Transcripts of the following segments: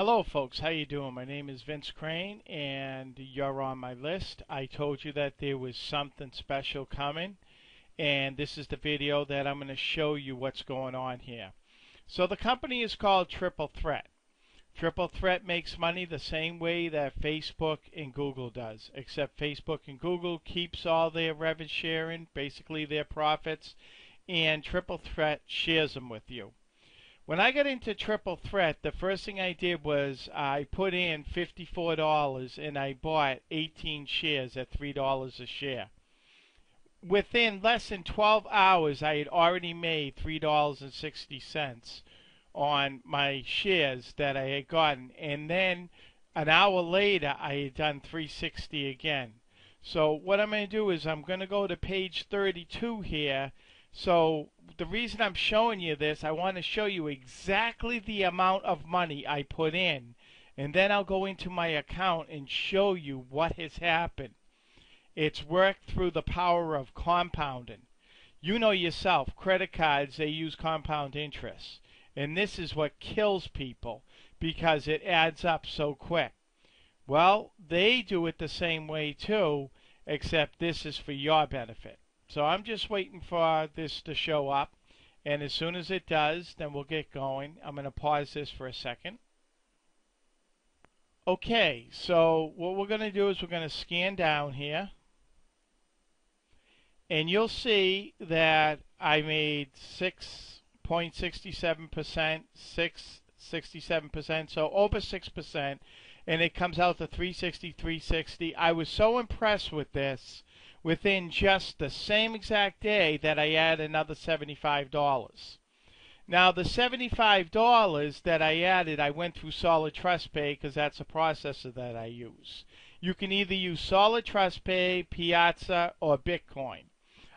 Hello folks, how you doing? My name is Vince Craine and you're on my list. I told you that there was something special coming and this is the video that I'm going to show you what's going on here. So the company is called Triple Threat. Triple Threat makes money the same way that Facebook and Google does, except Facebook and Google keeps all their revenue sharing, basically their profits, and Triple Threat shares them with you. When I got into Triple Threat, the first thing I did was I put in $54 and I bought 18 shares at $3 a share. Within less than 12 hours, I had already made $3.60 on my shares that I had gotten. And then an hour later, I had done $3.60 again. So what I'm going to do is I'm going to go to page 32 here. So the reason I'm showing you this, I want to show you exactly the amount of money I put in. And then I'll go into my account and show you what has happened. It's worked through the power of compounding. You know yourself, credit cards, they use compound interest. And this is what kills people because it adds up so quick. Well, they do it the same way too, except this is for your benefit. So I'm just waiting for this to show up, and as soon as it does, then we'll get going. I'm going to pause this for a second. Okay, so what we're going to do is we're going to scan down here, and you'll see that I made 6.67%, 6.67%, so over 6%, and it comes out to 360, 360. I was so impressed with this. Within just the same exact day that I add another $75. Now the $75 that I added, I went through Solid Trust Pay because that's a processor that I use. You can either use Solid Trust Pay, Piazza, or Bitcoin.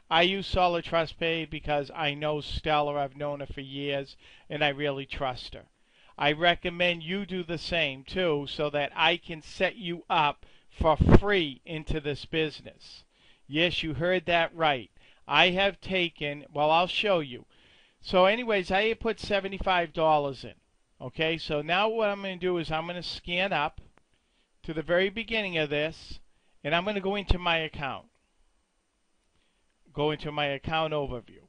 I use Solid Trust Pay because I know Stella, I've known her for years, and I really trust her. I recommend you do the same too so that I can set you up for free into this business. Yes, you heard that right. I have taken, well, I'll show you. So anyways, I put $75 in. Okay, so now what I'm going to do is I'm going to scan up to the very beginning of this, and I'm going to go into my account. Go into my account overview.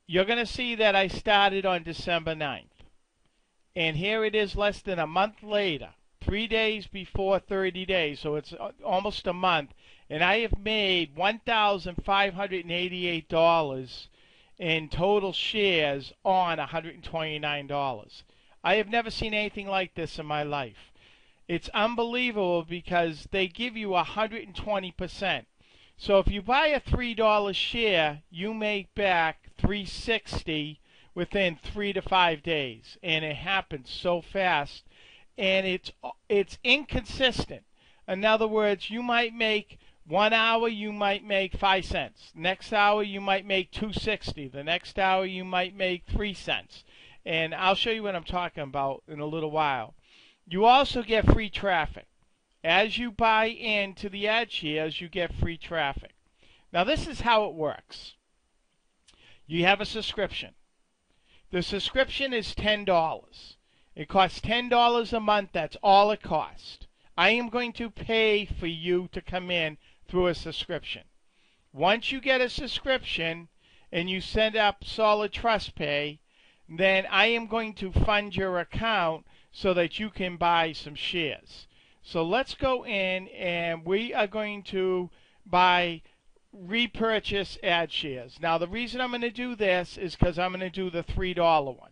You're going to see that I started on December 9th. And here it is less than a month later. 3 days before 30 days, so it's almost a month, and I have made $1,588 in total shares on $129. I have never seen anything like this in my life. It's unbelievable because they give you 120%. So if you buy a $3 share, you make back $3.60 within 3 to 5 days, and it happens so fast. And it's inconsistent. In other words, you might make 1 hour, you might make 5 cents. Next hour, you might make $2.60. The next hour, you might make 3 cents. And I'll show you what I'm talking about in a little while. You also get free traffic. As you buy into the ad shares, you get free traffic. Now, this is how it works. You have a subscription. The subscription is $10. It costs $10 a month. That's all it costs. I am going to pay for you to come in through a subscription. Once you get a subscription and you send up Solid Trust Pay, then I am going to fund your account so that you can buy some shares. So let's go in and we are going to buy repurchase ad shares. Now the reason I'm going to do this is because I'm going to do the $3 one.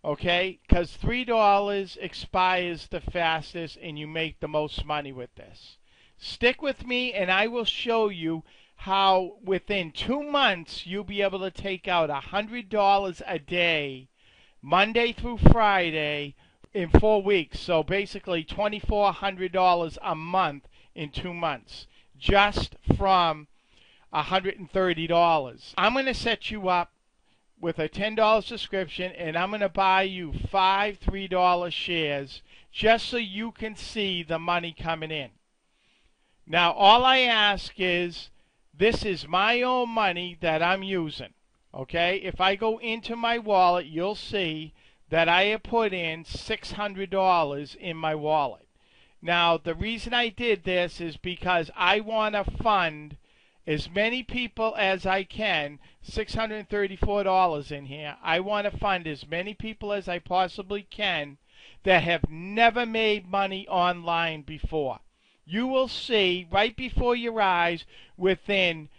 Okay, because $3 expires the fastest and you make the most money with this. Stick with me and I will show you how within 2 months you'll be able to take out $100 a day, Monday through Friday, in 4 weeks. So basically $2,400 a month in 2 months, just from $130. I'm going to set you up with a $10 subscription, and I'm going to buy you 5 $3 shares just so you can see the money coming in. Now, all I ask is, this is my own money that I'm using. Okay? If I go into my wallet, you'll see that I have put in $600 in my wallet. Now, the reason I did this is because I want to fund as many people as I can. $634 in here. I want to fund as many people as I possibly can that have never made money online before. You will see right before your eyes, within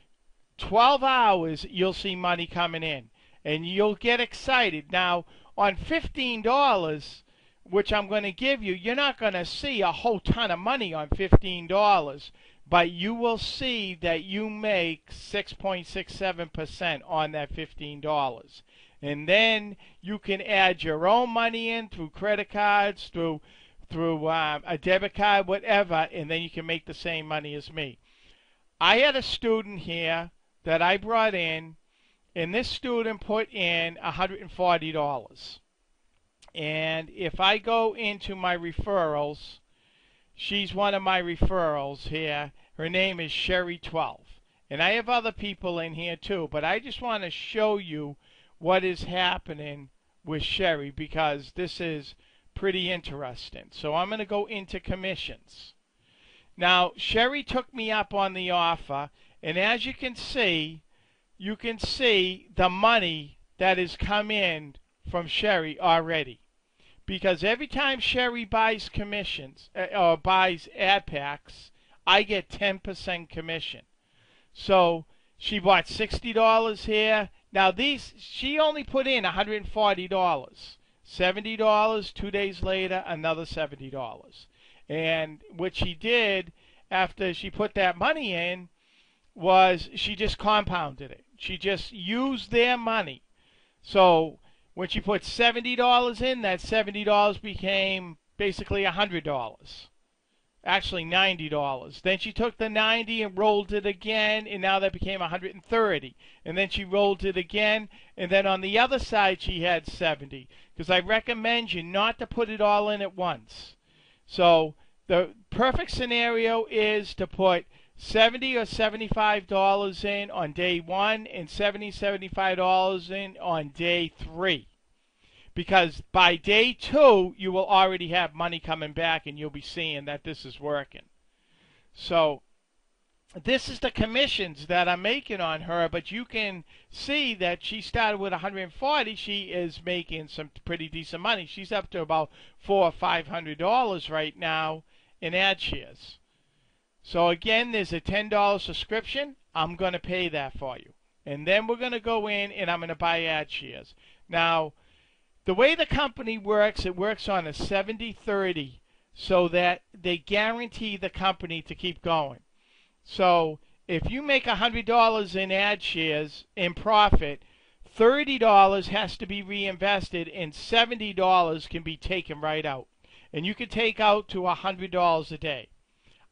12 hours, you'll see money coming in. And you'll get excited. Now, on $15, which I'm going to give you, you're not going to see a whole ton of money on $15, but you will see that you make 6.67% on that $15. And then you can add your own money in through credit cards, through a debit card, whatever, and then you can make the same money as me. I had a student here that I brought in, and this student put in $140. And if I go into my referrals, she's one of my referrals here. Her name is Sherry12. And I have other people in here too, but I just want to show you what is happening with Sherry because this is pretty interesting. So I'm going to go into commissions. Now, Sherry took me up on the offer, and as you can see the money that has come in from Sherry already. Because every time Sherry buys commissions or buys ad packs, I get 10% commission. So she bought $60 here. Now she only put in $140. $70, 2 days later, another $70. And what she did after she put that money in was she just compounded it. She just used their money. So when she put $70 in, that $70 became basically $100. Actually $90. Then she took the 90 and rolled it again, and now that became $130. And then she rolled it again, and then on the other side she had 70. Because I recommend you not to put it all in at once. So the perfect scenario is to put $70 or $75 in on day 1 and $75 in on day 3. Because by day 2, you will already have money coming back and you'll be seeing that this is working. So this is the commissions that I'm making on her, but you can see that she started with $140. She is making some pretty decent money. She's up to about $400 or $500 right now in ad shares. So again, there's a $10 subscription. I'm going to pay that for you. And then we're going to go in and I'm going to buy ad shares. Now, the way the company works, it works on a 70-30 so that they guarantee the company to keep going. So if you make $100 in ad shares in profit, $30 has to be reinvested and $70 can be taken right out. And you can take out to $100 a day.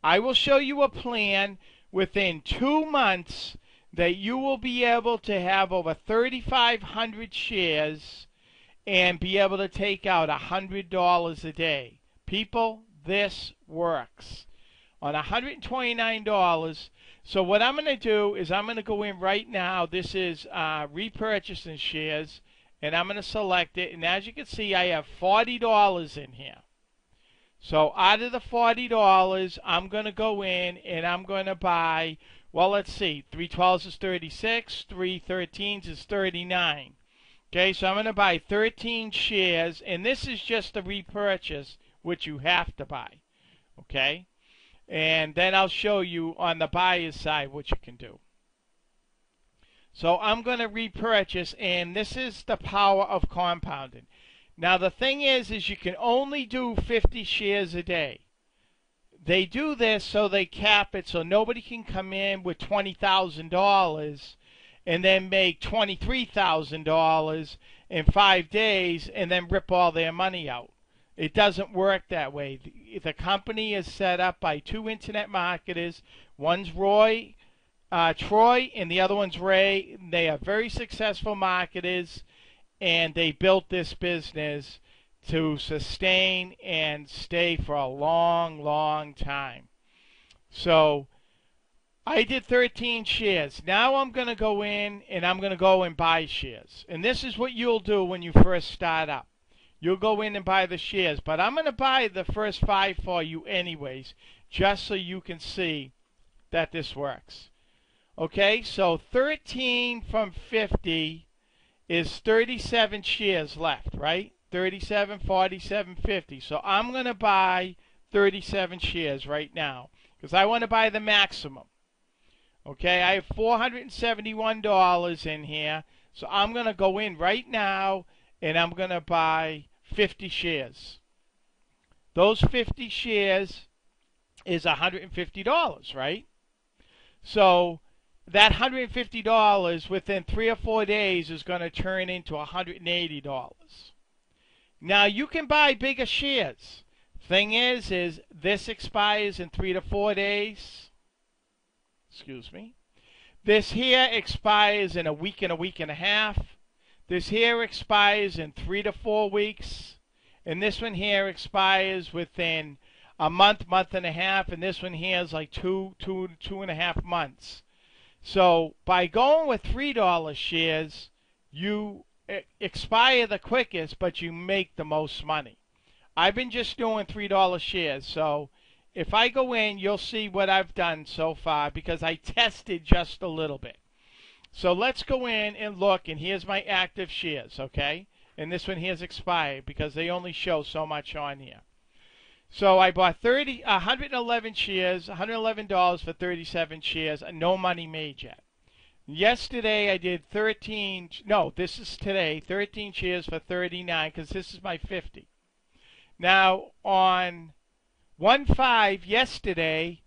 I will show you a plan within 2 months that you will be able to have over 3,500 shares and be able to take out $100 a day. People, this works. On $129, so what I'm going to do is I'm going to go in right now. This is repurchasing shares, and I'm going to select it. And as you can see, I have $40 in here. So out of the $40, I'm going to go in and I'm going to buy, well, let's see, 3 12s is 36, 3 13s is 39. Okay, so I'm going to buy 13 shares, and this is just a repurchase, which you have to buy. Okay, and then I'll show you on the buyer's side what you can do. So I'm going to repurchase, and this is the power of compounding. Now the thing is you can only do 50 shares a day. They do this so they cap it so nobody can come in with $20,000 and then make $23,000 in 5 days and then rip all their money out. It doesn't work that way. The company is set up by 2 internet marketers. One's Troy, and the other one's Ray. They are very successful marketers, and they built this business to sustain and stay for a long, long time. So I did 13 shares. Now I'm going to go in and I'm going to go and buy shares. And this is what you'll do when you first start up. you'll go in and buy the shares. But I'm going to buy the first 5 for you anyways, just so you can see that this works. Okay, so 13 from 50 is 37 shares left, right? 37, 47, 50. So I'm going to buy 37 shares right now because I want to buy the maximum. Okay, I have $471 in here. So I'm going to go in right now and I'm going to buy 50 shares. Those 50 shares is $150, right? So that $150 within 3 or 4 days is going to turn into $180. Now you can buy bigger shares. Thing is this expires in 3 to 4 days. Excuse me. This here expires in a week and a half. This here expires in 3 to 4 weeks. And this one here expires within a month, month and a half. And this one here is like two and a half months. So by going with $3 shares, you expire the quickest, but you make the most money. I've been just doing $3 shares. So if I go in, you'll see what I've done so far because I tested just a little bit. So let's go in and look, and here's my active shares, okay? And this one here is expired because they only show so much on here. So I bought 111 shares, $111 for 37 shares, and no money made yet. Yesterday I did 13, no, this is today, 13 shares for 39 because this is my 50. Now on 1/5 yesterday,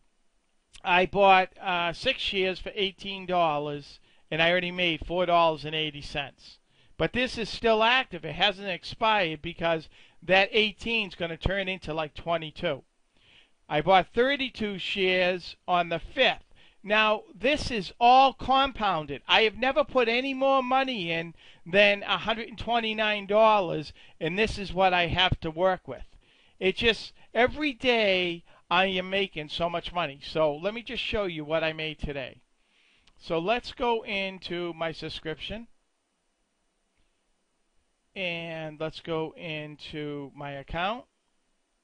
I bought 6 shares for $18, and I already made $4.80. But this is still active. It hasn't expired because that 18 is going to turn into like 22. I bought 32 shares on the 5th. Now, this is all compounded. I have never put any more money in than $129, and this is what I have to work with. It just, every day I am making so much money. So let me just show you what I made today. So let's go into my subscription. And let's go into my account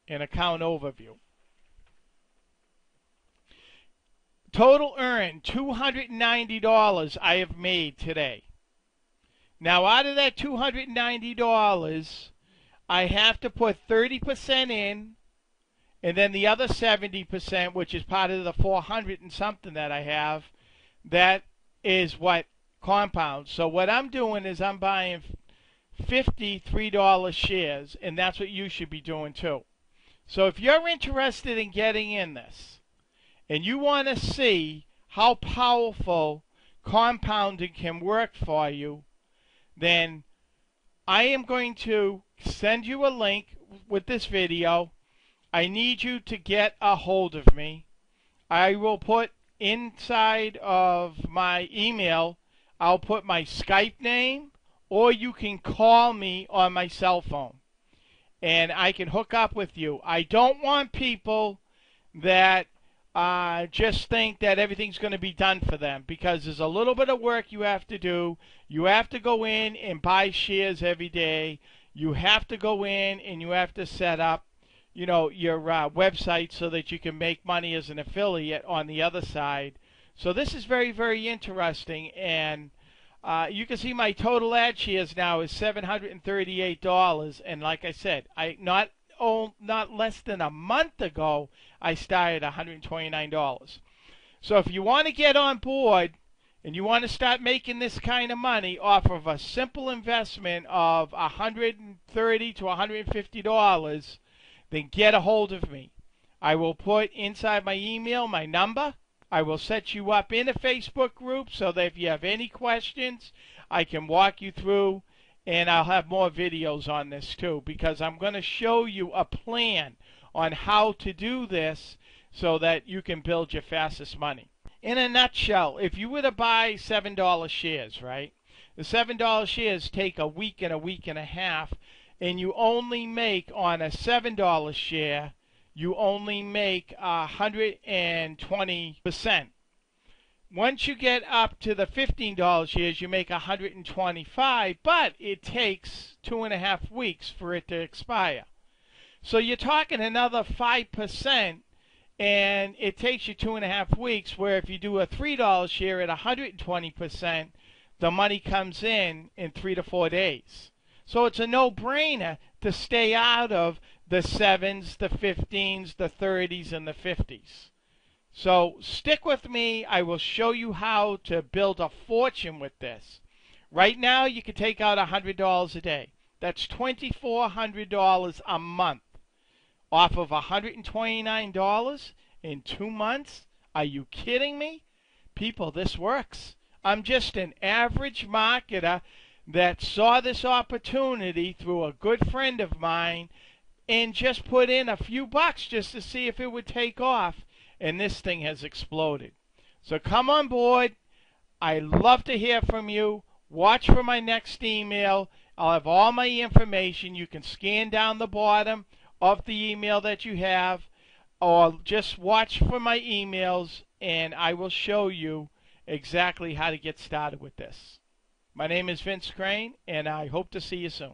and account overview. Total earned $290 I have made today. Now out of that $290, I have to put 30% in, and then the other 70%, which is part of the 400 and something that I have, that is what compounds. So what I'm doing is I'm buying $53 shares, and that's what you should be doing too. So if you're interested in getting in this, and you want to see how powerful compounding can work for you, then I am going to send you a link with this video. I need you to get a hold of me. I will put inside of my email, I'll put my Skype name, or you can call me on my cell phone, and I can hook up with you. I don't want people that just think that everything's going to be done for them, because there's a little bit of work you have to do. You have to go in and buy shares every day. You have to go in and you have to set up, you know, your website so that you can make money as an affiliate on the other side. So this is very, very interesting, and you can see my total ad shares now is $738, and like I said, not less than a month ago, I started $129. So if you want to get on board and you want to start making this kind of money off of a simple investment of $130 to $150, then get a hold of me. I will put inside my email my number. I will set you up in a Facebook group so that if you have any questions, I can walk you through. And I'll have more videos on this too, because I'm going to show you a plan on how to do this so that you can build your fastest money. In a nutshell, if you were to buy $7 shares, right? The $7 shares take a week and a half, and you only make on a $7 share, you only make 120%. Once you get up to the $15 shares, you make 125, but it takes 2.5 weeks for it to expire. So you're talking another 5%, and it takes you 2.5 weeks, where if you do a $3 share at 120%, the money comes in 3 to 4 days. So it's a no-brainer to stay out of the 7s, the 15s, the 30s, and the 50s. So stick with me. I will show you how to build a fortune with this. Right now, you can take out $100 a day. That's $2,400 a month off of $129 in 2 months. Are you kidding me? People, this works. I'm just an average marketer that saw this opportunity through a good friend of mine and just put in a few bucks just to see if it would take off. And this thing has exploded. So come on board. I love to hear from you. Watch for my next email. I'll have all my information. You can scan down the bottom of the email that you have, or just watch for my emails, and I will show you exactly how to get started with this. My name is Vince Craine, and I hope to see you soon.